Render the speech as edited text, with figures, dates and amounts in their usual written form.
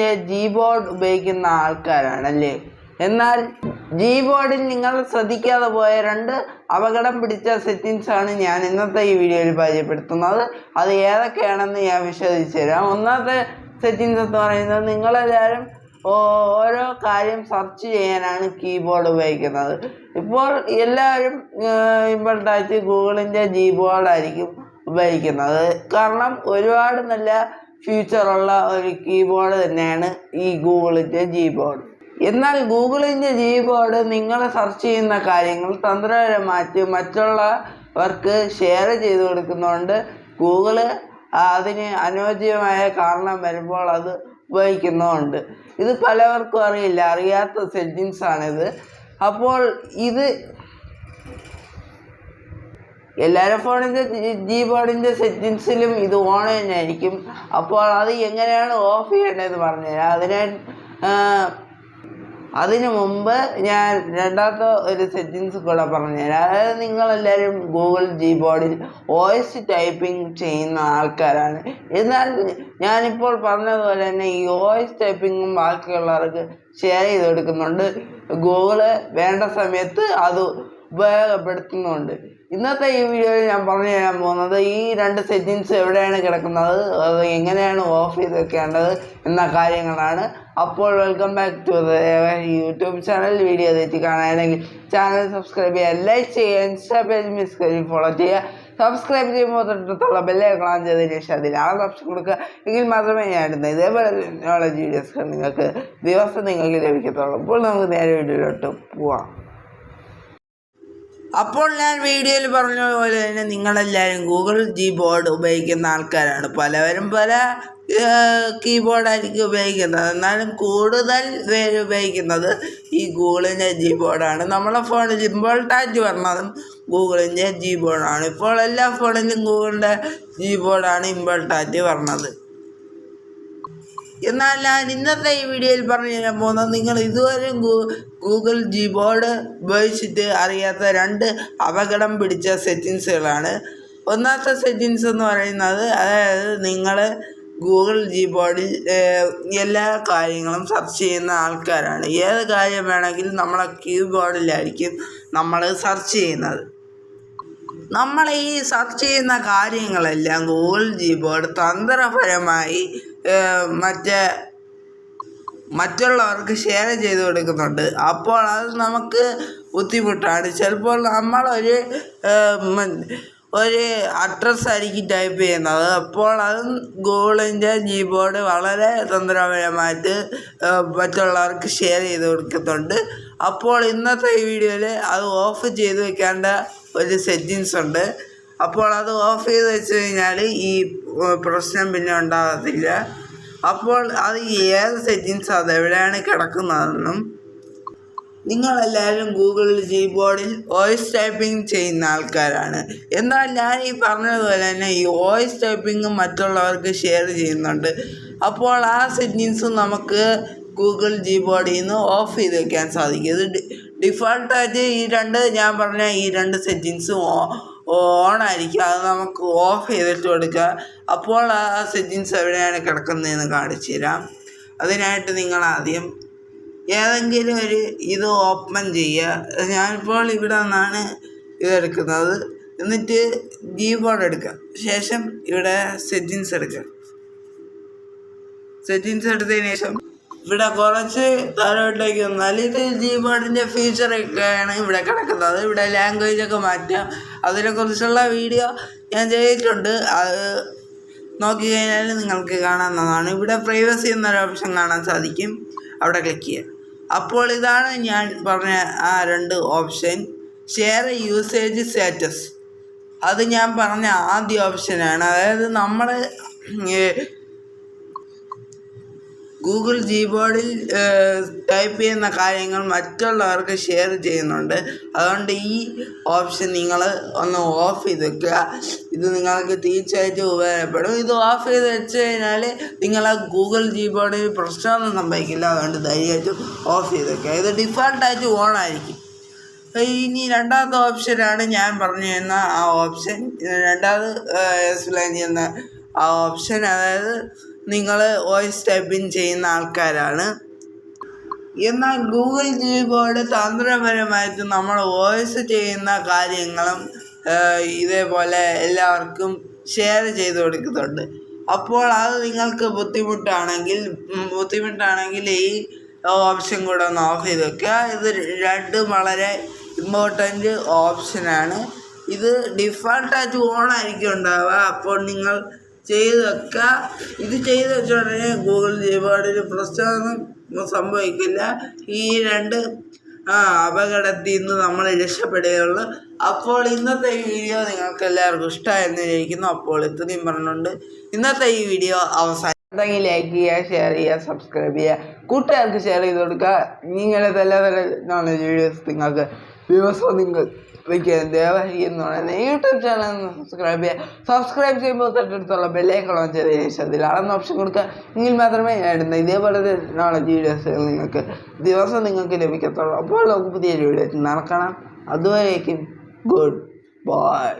ഗൂഗിളിൻ്റെ ജീബോർഡ് ഉപയോഗിക്കുന്ന ആൾക്കാരാണല്ലേ. എന്നാൽ ജീബോർഡിൽ നിങ്ങൾ ശ്രദ്ധിക്കാതെ പോയ 2 അപകടം പിടിച്ച സെറ്റിങ്സാണ് ഞാൻ ഇന്നത്തെ ഈ വീഡിയോയിൽ പരിചയപ്പെടുത്തുന്നത്. അത് ഏതൊക്കെയാണെന്ന് ഞാൻ വിശദീകരിച്ചു തരാം. ഒന്നാമത്തെ സെറ്റിങ്സ് എന്ന് പറയുന്നത്, നിങ്ങളെല്ലാവരും ഓരോ കാര്യം സെർച്ച് ചെയ്യാനാണ് കീബോർഡ് ഉപയോഗിക്കുന്നത്. ഇപ്പോൾ എല്ലാവരും ഇമ്പോർട്ടായിട്ട് ഗൂഗിളിൻ്റെ ജീബോർഡായിരിക്കും ഉപയോഗിക്കുന്നത്. കാരണം ഒരുപാട് നല്ല ഫീച്ചറുള്ള ഒരു കീബോർഡ് തന്നെയാണ് ഈ ഗൂഗിളിൻ്റെ ജീബോർഡ്. എന്നാൽ ഗൂഗിളിൻ്റെ ജീബോർഡ് നിങ്ങൾ സെർച്ച് ചെയ്യുന്ന കാര്യങ്ങൾ തന്ത്രപരമായിട്ട് മറ്റുള്ളവർക്ക് ഷെയർ ചെയ്ത് കൊടുക്കുന്നതുകൊണ്ട് ഗൂഗിള് അതിന് അനുയോജ്യമായ കാരണം വരുമ്പോൾ അത് ഉപയോഗിക്കുന്നുമുണ്ട്. ഇത് പലവർക്കും അറിയാത്ത സെറ്റിങ്സാണിത്. അപ്പോൾ ഇത് എല്ലാവരുടെ ഫോണിൻ്റെ ജീബോർഡിൻ്റെ സെറ്റിങ്സിലും ഇത് ഓൺ തന്നെയായിരിക്കും. അപ്പോൾ അത് എങ്ങനെയാണ് ഓഫ് ചെയ്യേണ്ടതെന്ന് പറഞ്ഞുതരാം. അതിനു മുമ്പ് ഞാൻ രണ്ടാമത്തെ ഒരു സെറ്റിങ്സ് കൂടെ പറഞ്ഞുതരാം. അതായത് നിങ്ങളെല്ലാവരും ഗൂഗിൾ ജീബോർഡിൽ വോയിസ് ടൈപ്പിംഗ് ചെയ്യുന്ന ആൾക്കാരാണ്. എന്നാൽ ഞാനിപ്പോൾ പറഞ്ഞതുപോലെ തന്നെ ഈ വോയിസ് ടൈപ്പിങ്ങും ബാക്കിയുള്ളവർക്ക് ഷെയർ ചെയ്ത് കൊടുക്കുന്നുണ്ട്. ഗൂഗിള് വേണ്ട സമയത്ത് അത് ഉപയോഗപ്പെടുത്തുന്നുണ്ട്. ഇന്നത്തെ ഈ വീഡിയോയിൽ ഞാൻ പറഞ്ഞു തരാൻ പോകുന്നത് ഈ 2 സെറ്റിങ്സ് എവിടെയാണ് കിടക്കുന്നത്, അത് എങ്ങനെയാണ് ഓഫ് ചെയ്ത് വെക്കേണ്ടത് എന്ന കാര്യങ്ങളാണ്. അപ്പോൾ welcome back to YouTube channel. Video തെറ്റി കാണാനെങ്കിൽ ചാനൽ സബ്സ്ക്രൈബ് ചെയ്യുക, ലൈക്ക് ചെയ്യുക, ഇൻസ്റ്റാ പേജ് മിസ് ഫോളോ ചെയ്യുക. സബ്സ്ക്രൈബ് ചെയ്യുമ്പോൾ തൊട്ടടുത്തുള്ള ബെല്ലൈക്കൺ ഓൺ ചെയ്തതിന് ശേഷം അതിൽ ആൾ ഓപ്ഷൻ കൊടുക്കുക. എങ്കിൽ മാത്രമേ ഞാൻ ഇടുന്ന ഇതേപോലെ നോളജ് വീഡിയോസ് നിങ്ങൾക്ക് ദിവസം നിങ്ങൾക്ക് ലഭിക്കത്തുള്ളൂ. അപ്പോൾ നമുക്ക് നേരെ വീഡിയോയിലോട്ട് പോവാം. അപ്പോൾ ഞാൻ വീഡിയോയിൽ പറഞ്ഞ പോലെ തന്നെ നിങ്ങളെല്ലാവരും ഗൂഗിൾ ജീബോർഡ് ഉപയോഗിക്കുന്ന ആൾക്കാരാണ്. പലവരും പല കീബോർഡായിരിക്കും ഉപയോഗിക്കുന്നത്. എന്നാലും കൂടുതൽ പേര് ഉപയോഗിക്കുന്നത് ഈ ഗൂഗിളിൻ്റെ ജീബോർഡാണ്. നമ്മളെ ഫോണിൽ ഇമ്പോർട്ടായിട്ട് പറഞ്ഞതും ഗൂഗിളിൻ്റെ ജീബോർഡാണ്. ഇപ്പോൾ എല്ലാ ഫോണിലും ഗൂഗിളിൻ്റെ ജീബോർഡാണ് ഇമ്പോർട്ടായിട്ട് പറഞ്ഞത്. എന്നാൽ ഞാൻ ഇന്നത്തെ ഈ വീഡിയോയിൽ പറഞ്ഞു തരാൻ പോകുന്നത്, നിങ്ങൾ ഇതുവരെ ഗൂഗിൾ ജീബോർഡ് ഉപയോഗിച്ചിട്ട് അറിയാത്ത 2 അപകടം പിടിച്ച സെറ്റിങ്സുകളാണ്. ഒന്നാമത്തെ സെറ്റിങ്സ് എന്ന് പറയുന്നത്, അതായത് നിങ്ങൾ ഗൂഗിൾ ജീബോർഡിൽ എല്ലാ കാര്യങ്ങളും സെർച്ച് ചെയ്യുന്ന ആൾക്കാരാണ്. ഏത് കാര്യം വേണമെങ്കിലും നമ്മളെ കീബോർഡിലായിരിക്കും നമ്മൾ സെർച്ച് ചെയ്യുന്നത്. നമ്മൾ ഈ സെർച്ച് ചെയ്യുന്ന കാര്യങ്ങളെല്ലാം ഗൂഗിൾ ജീബോർഡ് തന്ത്രപരമായി മറ്റുള്ളവർക്ക് ഷെയർ ചെയ്ത് കൊടുക്കുന്നുണ്ട്. അപ്പോൾ അത് നമുക്ക് ബുദ്ധിമുട്ടാണ്. ചിലപ്പോൾ നമ്മളൊരു അഡ്രസ്സ് ആയിരിക്കും ടൈപ്പ് ചെയ്യുന്നത്. അപ്പോൾ അത് ഗൂഗിളിൻ്റെ ജീബോർഡ് വളരെ തന്ത്രപരമായിട്ട് മറ്റുള്ളവർക്ക് ഷെയർ ചെയ്ത് കൊടുക്കുന്നുണ്ട്. അപ്പോൾ ഇന്നത്തെ ഈ വീഡിയോയിൽ അത് ഓഫ് ചെയ്ത് വെക്കേണ്ട ഒരു സെറ്റിങ്സ് ഉണ്ട്. അപ്പോൾ അത് ഓഫ് ചെയ്ത് വെച്ച് കഴിഞ്ഞാൽ ഈ പ്രശ്നം പിന്നെ ഉണ്ടാകത്തില്ല. അപ്പോൾ അത് ഏത് സെറ്റിങ്സ് അതെവിടെയാണ് കിടക്കുന്നതെന്നും, നിങ്ങളെല്ലാവരും ഗൂഗിൾ ജീബോർഡിൽ വോയിസ് ടൈപ്പിംഗ് ചെയ്യുന്ന ആൾക്കാരാണ്. എന്നാൽ ഞാൻ ഈ പറഞ്ഞതുപോലെ തന്നെ ഈ വോയിസ് ടൈപ്പിംഗ് മറ്റുള്ളവർക്ക് ഷെയർ ചെയ്യുന്നുണ്ട്. അപ്പോൾ ആ സെറ്റിങ്സ് നമുക്ക് ഗൂഗിൾ ജീബോർഡിൽ നിന്ന് ഓഫ് ചെയ്ത് വയ്ക്കാൻ സാധിക്കും. ഇത് ഡിഫോൾട്ടായിട്ട് ഞാൻ പറഞ്ഞ ഈ 2 സെറ്റിങ്സും ഓണായിരിക്കും. അത് നമുക്ക് ഓഫ് ചെയ്തിട്ട് കൊടുക്കുക. അപ്പോൾ ആ സെറ്റിങ്സ് എവിടെയാണ് കിടക്കുന്നതെന്ന് കാണിച്ചു തരാം. അതിനായിട്ട് നിങ്ങൾ ആദ്യം ഏതെങ്കിലും ഇത് ഓപ്പൺ ചെയ്യുക. ഞാനിപ്പോൾ ഇവിടെ നിന്നാണ് ഇതെടുക്കുന്നത്. എന്നിട്ട് ജീബോർഡ് എടുക്കുക. ശേഷം ഇവിടെ സെറ്റിങ്സ് എടുക്കുക. സെറ്റിങ്സ് എടുത്തതിന് ശേഷം ഇവിടെ കുറച്ച് താഴോട്ടേക്ക് വന്നാൽ ഇത് ജീബോർഡിൻ്റെ ഫീച്ചറൊക്കെയാണ് ഇവിടെ കിടക്കുന്നത്. ഇവിടെ ലാംഗ്വേജൊക്കെ മാറ്റാം. അതിനെക്കുറിച്ചുള്ള വീഡിയോ ഞാൻ ചെയ്തിട്ടുണ്ട്. അത് നോക്കി കഴിഞ്ഞാൽ നിങ്ങൾക്ക് കാണാവുന്നതാണ്. ഇവിടെ പ്രൈവസി എന്നൊരു ഓപ്ഷൻ കാണാൻ സാധിക്കും. അവിടെ ക്ലിക്ക് ചെയ്യുക. അപ്പോൾ ഇതാണ് ഞാൻ പറഞ്ഞ ആ 2 ഓപ്ഷൻ. ഷെയർ യൂസേജ് സ്റ്റാറ്റസ്, അത് ഞാൻ പറഞ്ഞ ആദ്യ ഓപ്ഷനാണ്. അതായത് നമ്മൾ ഗൂഗിൾ ജീബോർഡിൽ ടൈപ്പ് ചെയ്യുന്ന കാര്യങ്ങൾ മറ്റുള്ളവർക്ക് ഷെയർ ചെയ്യുന്നുണ്ട്. അതുകൊണ്ട് ഈ ഓപ്ഷൻ നിങ്ങൾ ഒന്ന് ഓഫ് ചെയ്ത് വെക്കുക. ഇത് നിങ്ങൾക്ക് തീർച്ചയായിട്ടും ഉപകാരപ്പെടും. ഇത് ഓഫ് ചെയ്ത് വെച്ച് കഴിഞ്ഞാൽ നിങ്ങളെ ഗൂഗിൾ ജീബോർഡിൽ പ്രശ്നമൊന്നും സംഭവിക്കില്ല. അതുകൊണ്ട് ധൈര്യമായിട്ടും ഓഫ് ചെയ്ത് വെക്കുക. ഇത് ഡിഫോൾട്ടായിട്ട് ഓൺ ആയിരിക്കും. ഇനി രണ്ടാമത്തെ ഓപ്ഷനാണ് ഞാൻ പറഞ്ഞു തരുന്ന ആ ഓപ്ഷൻ. രണ്ടാമത് എക്സ്പ്ലെയിൻ ചെയ്യുന്ന ആ ഓപ്ഷൻ, അതായത് നിങ്ങൾ വോയിസ് ടൈപ്പിംഗ് ചെയ്യുന്ന ആൾക്കാരാണ്. എന്നാൽ ഗൂഗിൾ കീബോർഡ് തന്ത്രപരമായിട്ട് നമ്മൾ വോയിസ് ചെയ്യുന്ന കാര്യങ്ങളും ഇതേപോലെ എല്ലാവർക്കും ഷെയർ ചെയ്ത് കൊടുക്കുന്നുണ്ട്. അപ്പോൾ അത് നിങ്ങൾക്ക് ബുദ്ധിമുട്ടാണെങ്കിൽ ഈ ഓപ്ഷൻ കൂടെ ഒന്ന് ഓഫ് ചെയ്ത് വെക്കുക. ഇത് രണ്ടും വളരെ ഇമ്പോർട്ടൻ്റ് ഓപ്ഷനാണ്. ഇത് ഡിഫാൾട്ടായിട്ട് ഓണായിരിക്കും ഉണ്ടാവുക. അപ്പോൾ നിങ്ങൾ ചെയ്ത് വെക്കുക. ഇത് ചെയ്ത് വെച്ചോടനെ ഗൂഗിൾ കീബോർഡിൽ പ്രശ്നമൊന്നും സംഭവിക്കില്ല. ഈ രണ്ട് അപകടത്തിൽ നിന്ന് നമ്മൾ രക്ഷപ്പെടുകയുള്ളൂ. അപ്പോൾ ഇന്നത്തെ ഈ വീഡിയോ നിങ്ങൾക്ക് എല്ലാവർക്കും ഇഷ്ടമായെന്ന് വിചാരിക്കുന്നു. അപ്പോൾ ഇത്രയും പറഞ്ഞുകൊണ്ട് ഇന്നത്തെ ഈ വീഡിയോ അവസാനം ലൈക്ക് ചെയ്യുക, ഷെയർ ചെയ്യുക, സബ്സ്ക്രൈബ് ചെയ്യുക, കൂട്ടുകാർക്ക് ഷെയർ ചെയ്ത് കൊടുക്കുക. നിങ്ങളുടെ നല്ല നോളജ് വീഡിയോസ് നിങ്ങൾക്ക് ദിവസവും നിങ്ങൾ വയ്ക്കുക. ദയവായി എന്നുള്ളത് യൂട്യൂബ് ചാനൽ സബ്സ്ക്രൈബ് ചെയ്യുക. സബ്സ്ക്രൈബ് ചെയ്യുമ്പോൾ തൊട്ടടുത്തുള്ള ബെല്ലൈക്കൺ ഓൺ ചെയ്ത ശേഷം അതിൽ അളന്ന ഓപ്ഷൻ കൊടുക്കുക. എങ്കിൽ മാത്രമേ ഇടുന്ന ഇതേപോലത്തെ നോളജ് വീഡിയോസുകൾ നിങ്ങൾക്ക് ലഭിക്കത്തുള്ളൂ. അപ്പോൾ നമുക്ക് പുതിയൊരു വീഡിയോ നടക്കണം. അതുവരേക്കും ഗുഡ് ബൈ.